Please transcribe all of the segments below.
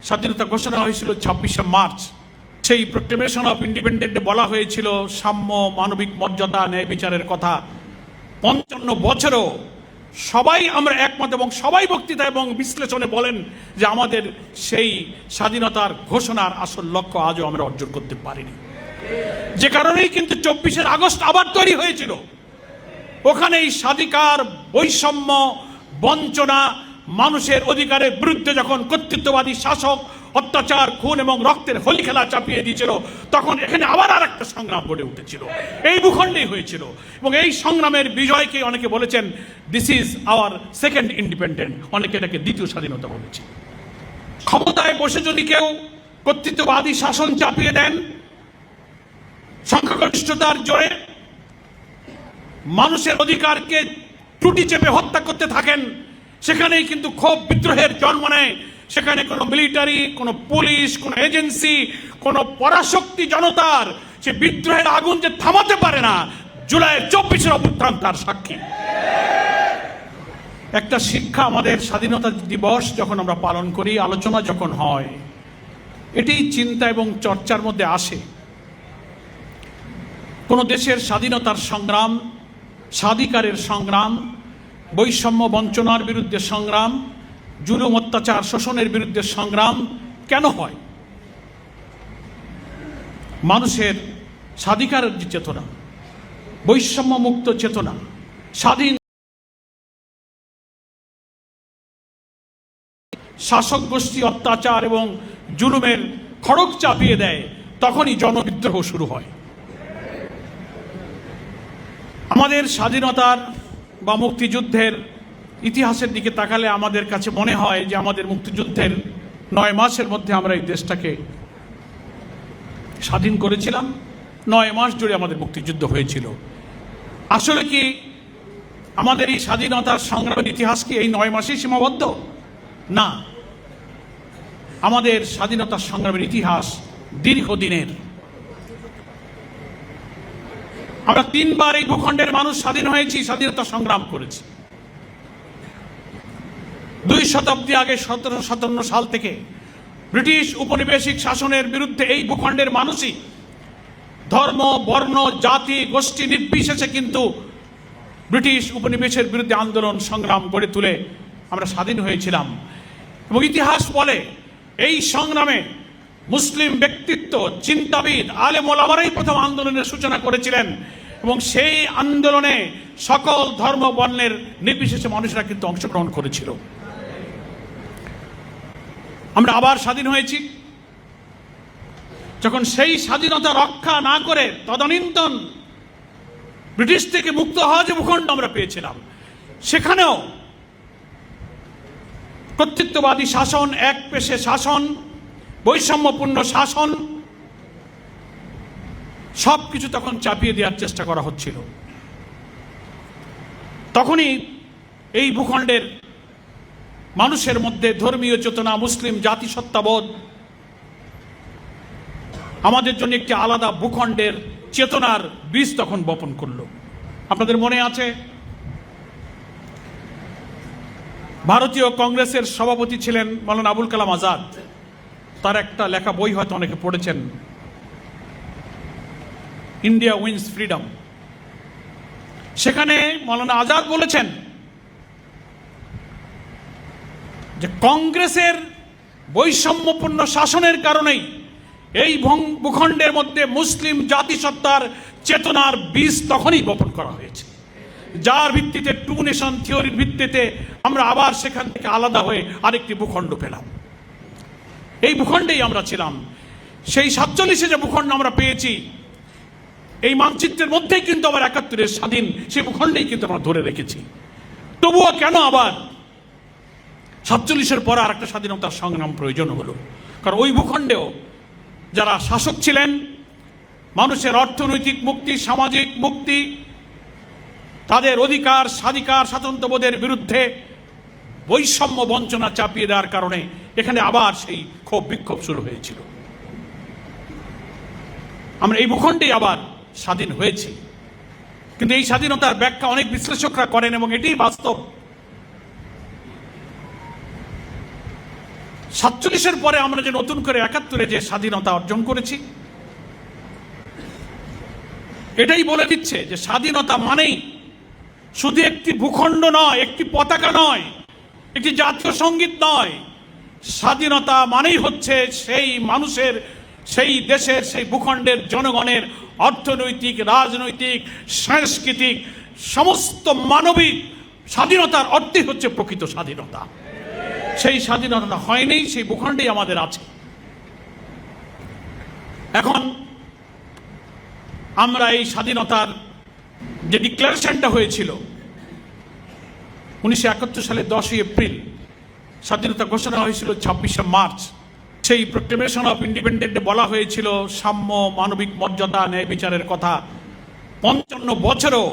স্বাধীনতা ঘোষণা হয়েছিল 26শে মার্চ। সেই প্রক্লেমেশন অফ ইন্ডিপেন্ডেন্টে বলা হয়েছিল সাম্য, মানবিক মর্যাদা, ন্যায় বিচারের কথা। 55 বছরও সবাই আমরা একমত এবং সবাই বক্তৃতা এবং বিশ্লেষণে বলেন যে আমাদের সেই স্বাধীনতার ঘোষণার আসল লক্ষ্য আজও আমরা অর্জন করতে পারিনি। যে কারণেই কিন্তু 24শে আগস্ট আবার তৈরি হয়েছিল। ওখানেই স্বাধিকার, বৈষম্য, বঞ্চনা, মানুষের অধিকারের বিরুদ্ধে যখন কর্তৃত্ববাদী শাসক অত্যাচার, খুন এবং রক্তের হোলি খেলা চাপিয়ে দিয়েছিল, তখন এখানে আবার আর একটা সংগ্রাম গড়ে উঠেছিল। এই ভূখণ্ডেই হয়েছিল এবং এই সংগ্রামের বিজয়কে অনেকে বলেছেন this is our second independent, অনেকে এটাকে দ্বিতীয় স্বাধীনতা বলেছে। ক্ষমতায় বসে যদি কেউ কর্তৃত্ববাদী শাসন চাপিয়ে দেন, সংখ্যাগরিষ্ঠতার জোরে মানুষের অধিকারকে টুটি চেপে হত্যা করতে থাকেন, সেখানেই কিন্তু ক্ষোভ বিদ্রোহের জন্ম নেয়। সেখানে কোনো মিলিটারি, কোনো পুলিশ, কোনো এজেন্সি, কোনো পরাশক্তি জনতার সে বিদ্রোহের আগুন যে থামাতে পারে না, জুলাই 24-এর অভ্যুত্থান তার সাক্ষী। একটা শিক্ষা আমাদের স্বাধীনতা দিবস যখন আমরা পালন করি, আলোচনা যখন হয়, এটি চিন্তা এবং চর্চার মধ্যে আসে। কোনো দেশের স্বাধীনতার সংগ্রাম, স্বাধিকারের সংগ্রাম, বৈষম্য বঞ্চনার বিরুদ্ধে সংগ্রাম, জুলুম অত্যাচার শোষণের বিরুদ্ধে সংগ্রাম কেন হয়? মানুষের স্বাধিকারের যে চেতনা, বৈষম্য মুক্ত চেতনা, স্বাধীন শাসক গোষ্ঠী অত্যাচার এবং জুলুমের খড়গ চাপিয়ে দেয়, তখনই জনবিদ্রোহ শুরু হয়। আমাদের স্বাধীনতার বা মুক্তিযুদ্ধের ইতিহাসের দিকে তাকালে আমাদের কাছে মনে হয় যে আমাদের মুক্তিযুদ্ধের 9 মাসের মধ্যে আমরা এই দেশটাকে স্বাধীন করেছিলাম। 9 মাস জুড়ে আমাদের মুক্তিযুদ্ধ হয়েছিল। আসলে কি আমাদের এই স্বাধীনতার সংগ্রামের ইতিহাস কি এই 9 মাসেই সীমাবদ্ধ? না, আমাদের স্বাধীনতার সংগ্রামের ইতিহাস দীর্ঘদিনের। আমরা 3 বার এই ভূখণ্ডের মানুষ স্বাধীন হয়েছি, স্বাধীনতা সংগ্রাম করেছি। 2 শতাব্দী আগে 1757 সাল থেকে ব্রিটিশ উপনিবেশিক শাসনের বিরুদ্ধে এই ভূখণ্ডের মানুষই ধর্ম, বর্ণ, জাতি, গোষ্ঠী নির্বিশেষে কিন্তু ব্রিটিশ উপনিবেশের বিরুদ্ধে আন্দোলন সংগ্রাম গড়ে তুলে আমরা স্বাধীন হয়েছিলাম। এবং ইতিহাস বলে এই সংগ্রামে মুসলিম ব্যক্তিত্ব, চিন্তাবিদ, আলেম ওলামারাই প্রথম আন্দোলনের সূচনা করেছিলেন এবং সেই আন্দোলনে সকল ধর্ম বর্ণের নির্বিশেষে মানুষরা কিন্তু অংশগ্রহণ করেছিল। আমরা আবার স্বাধীন হয়েছি যখন সেই স্বাধীনতা রক্ষা না করে তদানীন্তন ব্রিটিশ থেকে মুক্ত হওয়া যে ভূখণ্ড আমরা পেয়েছিলাম, সেখানেও কর্তৃত্ববাদী শাসন, একপেশে শাসন, বৈষম্যপূর্ণ শাসন, সবকিছু তখন চাপিয়ে দেওয়ার চেষ্টা করা হচ্ছিল। তখনই এই ভূখণ্ডের মানুষের মধ্যে ধর্মীয় চেতনা, মুসলিম জাতিসত্তাবোধ আমাদের জন্য একটি আলাদা ভূখণ্ডের চেতনার বীজ তখন বপন করল। আপনাদের মনে আছে ভারতীয় কংগ্রেসের সভাপতি ছিলেন মাওলানা আবুল কালাম আজাদ। তার একটা লেখা বই হয়তো অনেকে পড়েছেন, ইন্ডিয়া উইন্স ফ্রিডম। সেখানে মাওলানা আজাদ বলেছেন যে কংগ্রেসের বৈষম্যপূর্ণ শাসনের কারণেই এই ভূখণ্ডের মধ্যে মুসলিম জাতিসত্তার চেতনার বীজ তখনই বপন করা হয়েছে, যার ভিত্তিতে 2 নেশন থিওরির ভিত্তিতে আমরা আবার সেখান থেকে আলাদা হয়ে আরেকটি ভূখণ্ড পেলাম। এই ভূখণ্ডেই আমরা ছিলাম। সেই 47-এ যে ভূখণ্ড আমরা পেয়েছি, এই মানচিত্রের মধ্যেই কিন্তু আবার 71-এর স্বাধীন সেই ভূখণ্ডেই কিন্তু আমরা ধরে রেখেছি। তবুও কেন আবার 47-এর পর আর একটা স্বাধীনতার সংগ্রাম প্রয়োজন হলো? কারণ ওই ভূখণ্ডেও যারা শাসক ছিলেন, মানুষের অর্থনৈতিক মুক্তি, সামাজিক মুক্তি, তাদের অধিকার, স্বাধিকার, স্বাতন্ত্র্যবোধের বিরুদ্ধে বৈষম্য বঞ্চনা চাপিয়ে দেওয়ার কারণে এখানে আবার সেই ক্ষোভ বিক্ষোভ শুরু হয়েছিল। আমরা এই ভূখণ্ডেই আবার স্বাধীন হয়েছি। কিন্তু এই স্বাধীনতার ব্যাখ্যা অনেক বিশ্লেষকরা করেন এবং এটি বাস্তব। 47-এর পরে আমরা যে নতুন করে 71-এ যে স্বাধীনতা অর্জন করেছি, এটাই বলে দিচ্ছে যে স্বাধীনতা মানেই শুধু একটি ভূখণ্ড নয়, একটি পতাকা নয়, একটি জাতীয় সঙ্গীত নয়। স্বাধীনতা মানেই হচ্ছে সেই মানুষের, সেই দেশের, সেই ভূখণ্ডের জনগণের অর্থনৈতিক, রাজনৈতিক, সাংস্কৃতিক সমস্ত মানবিক স্বাধীনতার অর্থই হচ্ছে প্রকৃত স্বাধীনতা। সেই স্বাধীনতা হয়নি, সেই ভূখণ্ডেই আমাদের আছে। এখন আমরা এই স্বাধীনতার যে ডিক্লারেশনটা হয়েছিল 1971 সালে 10ই এপ্রিল, স্বাধীনতা ঘোষণা হয়েছিল 26শে মার্চ। সেই প্রক্লেমেশন অফ ইন্ডিপেন্ডেন্টে বলা হয়েছিল সাম্য, মানবিক মর্যাদা, ন্যায় বিচারের কথা। 55 বছরও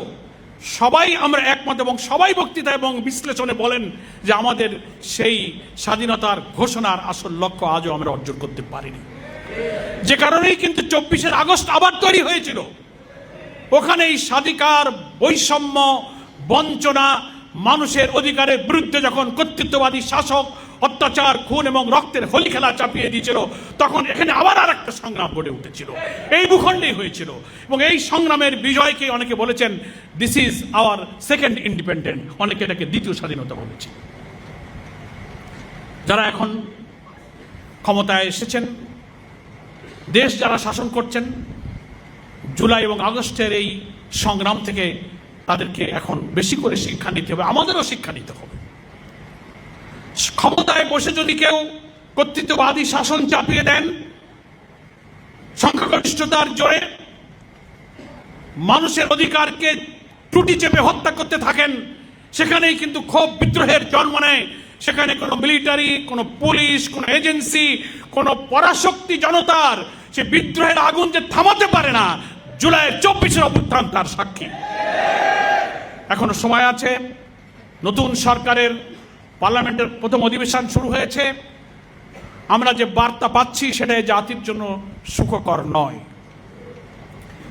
সবাই আমরা একমত এবং সবাই বক্তৃতা এবং বিশ্লেষণে বলেন যে আমাদের সেই স্বাধীনতার ঘোষণার আসল লক্ষ্য আজও আমরা অর্জন করতে পারিনি। যে কারণেই কিন্তু 24শে আগস্ট আবার তৈরি হয়েছিল। ওখানে এই স্বাধিকার, বৈষম্য, বঞ্চনা, মানুষের অধিকারের বিরুদ্ধে যখন কর্তৃত্ববাদী শাসক অত্যাচার, খুন এবং রক্তের হোলি খেলা চাপিয়ে দিয়েছিল, তখন এখানে আবার আর একটা সংগ্রাম গড়ে উঠেছিল, এই ভূখণ্ডেই হয়েছিল। এবং এই সংগ্রামের বিজয়কে অনেকে বলেছেন this is our second independent, অনেকে এটাকে দ্বিতীয় স্বাধীনতা বলেছে। যারা এখন ক্ষমতায় এসেছেন, দেশ যারা শাসন করছেন, জুলাই এবং আগস্টের এই সংগ্রাম থেকে তাদেরকে এখন বেশি করে শিক্ষা নিতে হবে, আমাদেরও শিক্ষা নিতে হবে। ক্ষমতায় বসে যদি কেউ কর্তৃত্ববাদী শাসন চাপিয়ে দেন, সংখ্যাগরিষ্ঠতার জোরে মানুষের অধিকারকে ত্রুটি চেপে হত্যা করতে থাকেন, সেখানেই কিন্তু ক্ষোভ, বিদ্রোহের জন্ম নেয়। সেখানে কোনো মিলিটারি, কোনো পুলিশ, কোনো এজেন্সি, কোনো পরাশক্তি জনতার সে বিদ্রোহের আগুন যে থামাতে পারে না, জুলাই 24-এর অভ্যুত্থান তার সাক্ষী। এখনো সময় আছে। নতুন সরকারের পার্লামেন্টের প্রথম অধিবেশন শুরু হয়েছে। আমরা যে বার্তা পাচ্ছি সেটা জাতির জন্য সুখকর নয়।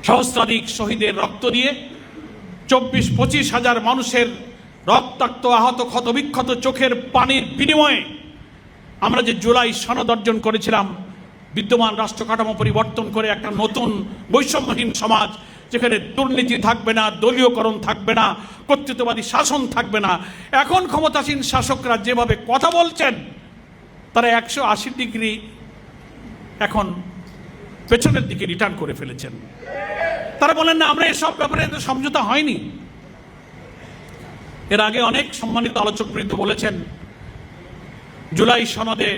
সহস্রাধিক শহীদের রক্ত দিয়ে 24-25 হাজার মানুষের রক্তাক্ত, আহত, ক্ষতবিক্ষত চোখের পানির বিনিময়ে আমরা যে জুলাই সনদ অর্জন করেছিলাম, বিদ্যমান রাষ্ট্র কাঠামো পরিবর্তন করে একটা নতুন বৈষম্যহীন সমাজ, যেখানে দুর্নীতি থাকবে না, দলীয়করণ থাকবে না, কর্তৃত্ববাদী শাসন থাকবে না। এখন ক্ষমতাসীন শাসকরা যেভাবে কথা বলছেন, তারা 180 ডিগ্রি এখন পেছনের দিকে রিটার্ন করে ফেলেছেন। তারা বলেন না আমরা এসব ব্যাপারে সমঝোতা হয়নি। এর আগে অনেক সম্মানিত আলোচকবৃন্দ বলেছেন জুলাই সনদে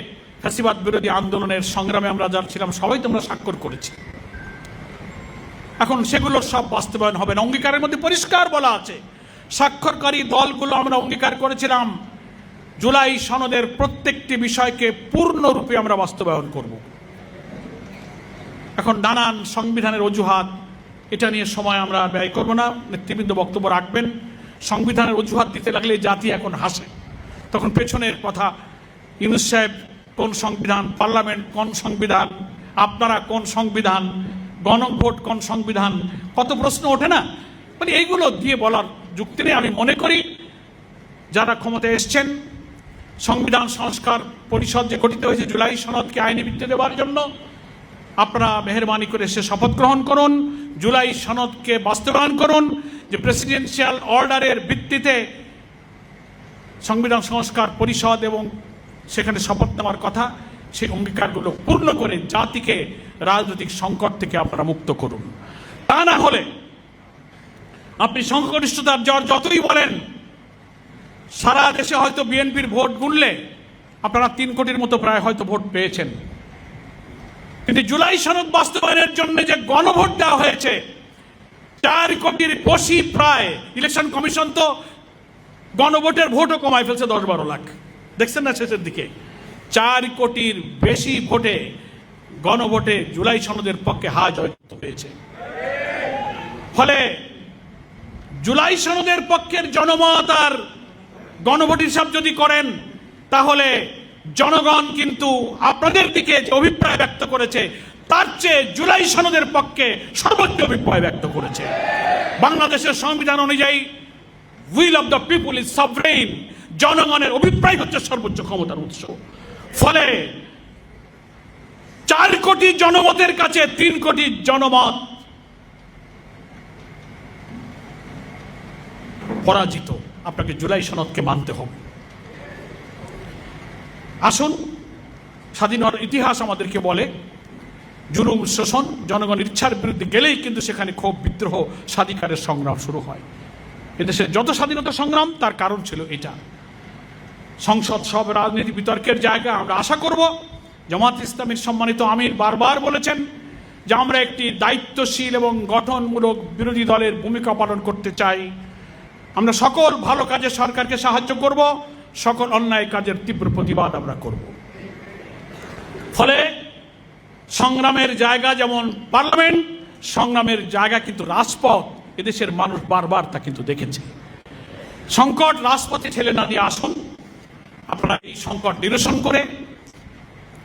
ফ্যাসিবাদ বিরোধী আন্দোলনের সংগ্রামে আমরা যারা ছিলাম সবাই তোমরা স্বাক্ষর করেছি। এখন সেগুলোর সব বাস্তবায়ন হবে না। অঙ্গীকারের মধ্যে পরিষ্কার বলা আছে, স্বাক্ষরকারী দলগুলো আমরা অঙ্গীকার করেছিলাম জুলাই সনদের প্রত্যেকটি বিষয়কে পূর্ণরূপে আমরা বাস্তবায়ন করব। এখন নানান সংবিধানের অজুহাত, এটা নিয়ে সময় আমরা ব্যয় করব না, নেতৃবৃন্দ বক্তব্য রাখবেন। সংবিধানের অজুহাত দিতে লাগলে জাতি এখন হাসে, তখন পেছনের কথা, ইউনূস সাহেব কোন সংবিধান, পার্লামেন্ট কোন সংবিধান, আপনারা কোন সংবিধান, গণভোট কোন সংবিধান, কত প্রশ্ন ওঠে না। মানে এইগুলো দিয়ে বলার যুক্তি নেই। আমি মনে করি যারা ক্ষমতায় এসছেন, সংবিধান সংস্কার পরিষদ যে গঠিত হয়েছে জুলাই সনদকে আইনি ভিত্তি দেওয়ার জন্য, আপনারা মেহরবানি করে সে শপথ গ্রহণ করুন, জুলাই সনদকে বাস্তবায়ন করুন, যে প্রেসিডেন্সিয়াল অর্ডারের ভিত্তিতে সংবিধান সংস্কার পরিষদ এবং সেখানে শপথ নেওয়ার কথা, সেই অঙ্গীকারগুলো পূর্ণ করে জাতিকে রাজনৈতিক সংকট থেকে আপনারা মুক্ত করুন। তা না হলে আপনি সংখ্যাগরিষ্ঠতার জ্বর যতই বলেন, সারা দেশে হয়তো বিএনপির ভোট গুনলে আপনারা 3 কোটির মতো প্রায় হয়তো ভোট পেয়েছেন, কিন্তু জুলাই সনদ বাস্তবায়নের জন্য যে গণভোট দেওয়া হয়েছে 4 কোটির বেশি প্রায়। ইলেকশন কমিশন তো গণভোটের ভোটও কমায় ফেলছে 10-12 লাখ, দেখছেন না শেষের দিকে। 4 কোটির বেশি ভোটে, গণভোটে জুলাই সনদের পক্ষে জয়যুক্ত হয়েছে। ফলে জুলাই সনদের পক্ষের জনমত আর গণভোট হিসাব যদি করেন, তাহলে জনগণ কিন্তু আপনাদের দিকে যে অভিপ্রায় ব্যক্ত করেছে তার চেয়ে জুলাই সনদের পক্ষে সর্বোচ্চ অভিপ্রায় ব্যক্ত করেছে। বাংলাদেশের সংবিধান অনুযায়ী will of the people is sovereign, জনগণের অভিপ্রায় হচ্ছে সর্বোচ্চ ক্ষমতার উৎস। ফলে 4 কোটি জনমতের কাছে 3 কোটি জনমত পরাজিত। আপনাকে জুলাই সনদকে মানতে হবে। আসুন, স্বাধীনতার ইতিহাস আমাদেরকে বলে জুলুম শোষণ জনগণের ইচ্ছার বিরুদ্ধে গেলেই কিন্তু সেখানে ক্ষোভ বিদ্রোহ স্বাধিকারের সংগ্রাম শুরু হয়। এদেশের যত স্বাধীনতা সংগ্রাম তার কারণ ছিল এটা। সংসদ সব রাজনীতি বিতর্কের জায়গা। আমরা আশা করব, জামাত ইসলামীর সম্মানিত আমির বারবার বলেছেন যে আমরা একটি দায়িত্বশীল এবং গঠনমূলক বিরোধী দলের ভূমিকা পালন করতে চাই। আমরা সকল ভালো কাজে সরকারকে সাহায্য করব, সকল অন্যায় কাজের তীব্র প্রতিবাদ আমরা করব। ফলে সংগ্রামের জায়গা যেমন পার্লামেন্ট, সংগ্রামের জায়গা কিন্তু রাজপথ। এদেশের মানুষ বারবার তা কিন্তু দেখেছে। সংকট রাজপথে ঠেলে না দিয়ে আসুন, আপনারা এই সংকট নিরসন করে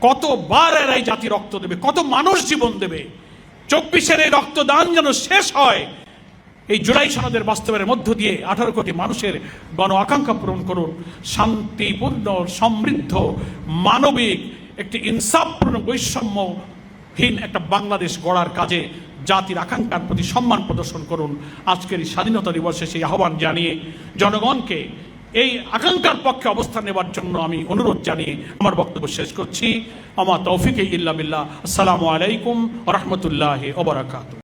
কতবার এরা এই জাতি রক্ত দেবে, কত মানুষ জীবন দেবে। 24-এর এই রক্তদান যেন শেষ হয়। এই জুলাই সনদের বাস্তবের মধ্য দিয়ে 18 কোটি মানুষের গণ আকাঙ্ক্ষা পূরণ করুন। শান্তিপূর্ণ, সমৃদ্ধ, মানবিক, একটি ইনসাফপূর্ণ, বৈষম্যহীন একটা বাংলাদেশ গড়ার কাজে জাতির আকাঙ্ক্ষার প্রতি সম্মান প্রদর্শন করুন। আজকের এই স্বাধীনতা দিবসে সেই আহ্বান জানিয়ে জনগণকে এই আকাঙ্ক্ষার পক্ষে অবস্থান নেবার জন্য আমি অনুরোধ জানিয়ে আমার বক্তব্য শেষ করছি। আমা তৌফিক ইল্লা বিল্লাহ। আসসালামু আলাইকুম ওয়া রাহমাতুল্লাহি ওয়া বারাকাতুহু।